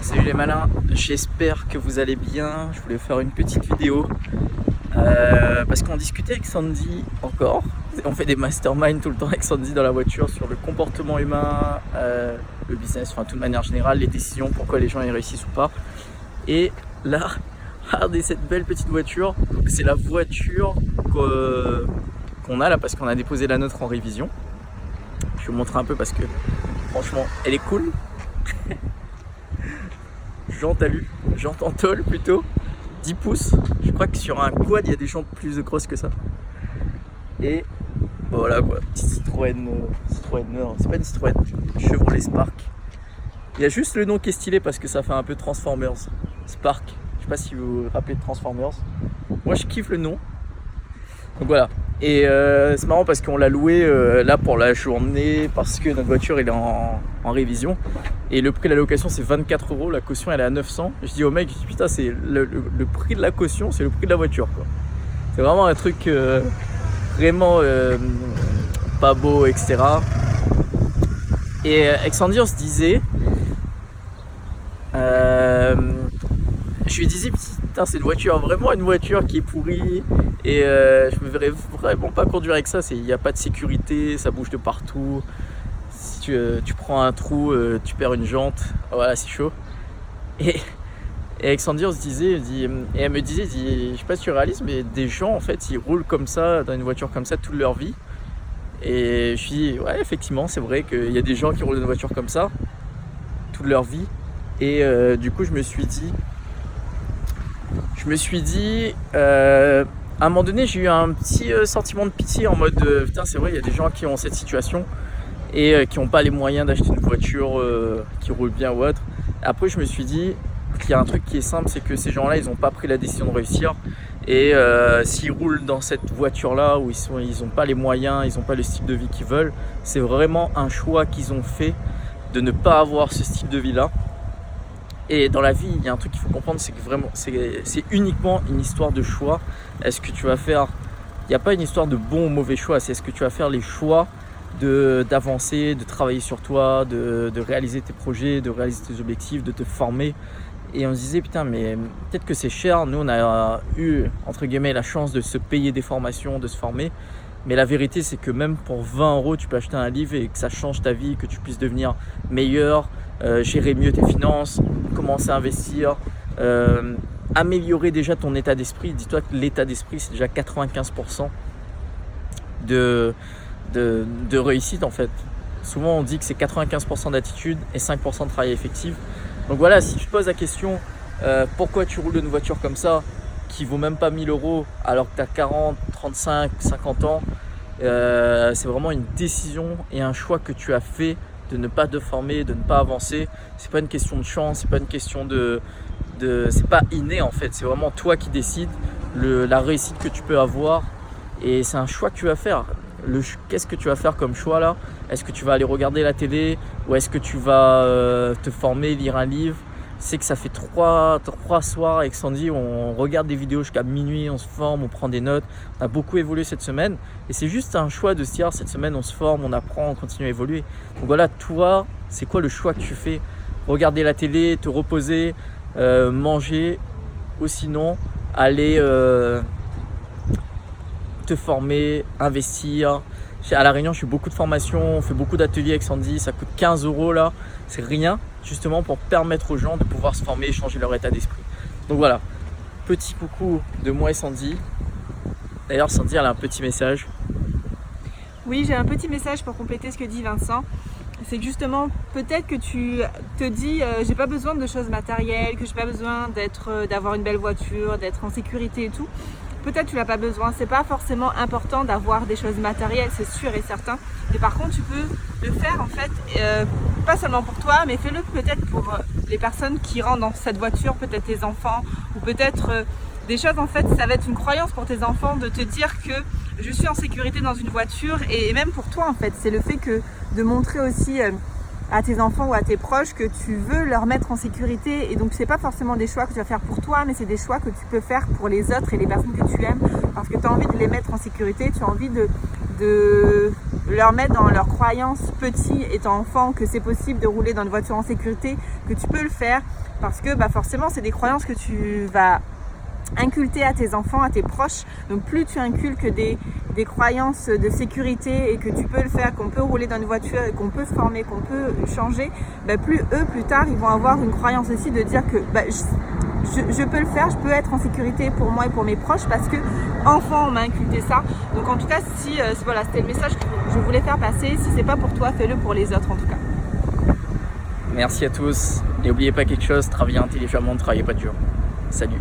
Salut les malins, j'espère que vous allez bien. Je voulais faire une petite vidéo parce qu'on discutait avec Sandy encore. On fait des masterminds tout le temps avec Sandy dans la voiture sur le comportement humain, le business, enfin, de toute manière générale, les décisions, pourquoi les gens y réussissent ou pas. Et là, regardez cette belle petite voiture. C'est la voiture qu'on a là parce qu'on a déposé la nôtre en révision. Je vais vous montrer un peu parce que franchement, elle est cool. Jante en tôle plutôt, 10 pouces. Je crois que sur un quad il y a des jantes plus grosses que ça. Et voilà quoi, petite Citroën, non, c'est pas une Citroën, Chevrolet Spark. Il y a juste le nom qui est stylé parce que ça fait un peu Transformers. Spark, je sais pas si vous vous rappelez de Transformers. Moi je kiffe le nom. Donc voilà. Et c'est marrant parce qu'on l'a loué là pour la journée parce que notre voiture elle est en révision et le prix de la location c'est 24 €, la caution elle est à 900. Je dis au mec, putain, c'est le prix de la caution, c'est le prix de la voiture quoi. C'est vraiment un truc vraiment pas beau, etc. Et avec Sandy on se disait je lui disais, putain, c'est vraiment une voiture qui est pourrie et je me verrais vraiment pas conduire avec ça. Il n'y a pas de sécurité, ça bouge de partout. Si tu prends un trou, tu perds une jante. Voilà, c'est chaud. Et avec Sandy, on se disait, et elle me disait, je sais pas si tu réalises, mais des gens en fait, ils roulent comme ça, dans une voiture comme ça toute leur vie. Et je dis, ouais, effectivement, c'est vrai qu'il y a des gens qui roulent dans une voiture comme ça toute leur vie. Et du coup, je me suis dit, à un moment donné, j'ai eu un petit sentiment de pitié en mode putain, c'est vrai, il y a des gens qui ont cette situation et qui n'ont pas les moyens d'acheter une voiture qui roule bien ou autre. Après, je me suis dit qu'il y a un truc qui est simple, c'est que ces gens-là, ils n'ont pas pris la décision de réussir. Et s'ils roulent dans cette voiture-là où ils n'ont pas les moyens, ils n'ont pas le style de vie qu'ils veulent, c'est vraiment un choix qu'ils ont fait de ne pas avoir ce style de vie-là. Et dans la vie, il y a un truc qu'il faut comprendre, c'est que vraiment, c'est uniquement une histoire de choix. Est-ce que tu vas faire, il n'y a pas une histoire de bon ou mauvais choix, c'est est-ce que tu vas faire les choix d'avancer, de travailler sur toi, de réaliser tes projets, de réaliser tes objectifs, de te former. Et on se disait, putain, mais peut-être que c'est cher. Nous, on a eu, entre guillemets, la chance de se payer des formations, de se former. Mais la vérité, c'est que même pour 20 €, tu peux acheter un livre et que ça change ta vie, que tu puisses devenir meilleur, gérer mieux tes finances, commencer à investir, améliorer déjà ton état d'esprit. Dis-toi que l'état d'esprit, c'est déjà 95% de réussite en fait. Souvent, on dit que c'est 95% d'attitude et 5% de travail effectif. Donc voilà, si je te pose la question, pourquoi tu roules une voiture comme ça qui vaut même pas 1000 € alors que tu as 40, 35, 50 ans, c'est vraiment une décision et un choix que tu as fait de ne pas te former, de ne pas avancer. C'est pas une question de chance, c'est pas une question c'est pas inné en fait, c'est vraiment toi qui décides la réussite que tu peux avoir et c'est un choix que tu vas faire. Qu'est-ce que tu vas faire comme choix là? Est-ce que tu vas aller regarder la télé ou est-ce que tu vas te former, lire un livre? C'est que ça fait trois soirs avec Sandy, on regarde des vidéos jusqu'à minuit, on se forme, on prend des notes. On a beaucoup évolué cette semaine et c'est juste un choix de se dire cette semaine on se forme, on apprend, on continue à évoluer. Donc voilà, toi, c'est quoi le choix que tu fais? Regarder la télé, te reposer, manger ou sinon aller te former, investir. À La Réunion, je fais beaucoup de formations, on fait beaucoup d'ateliers avec Sandy, ça coûte 15 € là, c'est rien, justement pour permettre aux gens de pouvoir se former et changer leur état d'esprit. Donc voilà, petit coucou de moi et Sandy. D'ailleurs, Sandy, elle a un petit message. Oui, j'ai un petit message pour compléter ce que dit Vincent. C'est que justement, peut-être que tu te dis j'ai pas besoin de choses matérielles, que j'ai pas besoin d'avoir une belle voiture, d'être en sécurité et tout. Peut-être tu n'as pas besoin, c'est pas forcément important d'avoir des choses matérielles, c'est sûr et certain. Mais par contre, tu peux le faire en fait, pas seulement pour toi, mais fais-le peut-être pour les personnes qui rentrent dans cette voiture, peut-être tes enfants, ou peut-être des choses en fait, ça va être une croyance pour tes enfants de te dire que je suis en sécurité dans une voiture et même pour toi en fait, c'est le fait de montrer aussi à tes enfants ou à tes proches que tu veux leur mettre en sécurité et donc c'est pas forcément des choix que tu vas faire pour toi mais c'est des choix que tu peux faire pour les autres et les personnes que tu aimes parce que tu as envie de les mettre en sécurité, tu as envie de leur mettre dans leur croyance petit étant enfant que c'est possible de rouler dans une voiture en sécurité, que tu peux le faire, parce que forcément c'est des croyances que tu vas inculquer à tes enfants, à tes proches. Donc plus tu inculques des croyances de sécurité et que tu peux le faire, qu'on peut rouler dans une voiture et qu'on peut se former, qu'on peut changer, plus eux plus tard ils vont avoir une croyance aussi de dire que je peux le faire, je peux être en sécurité pour moi et pour mes proches parce que enfant on m'a inculqué ça. Donc en tout cas voilà, c'était le message que je voulais faire passer. Si c'est pas pour toi, fais-le pour les autres en tout cas. Merci à tous et n'oubliez pas quelque chose, travaillez intelligemment, ne travaillez pas dur. Salut.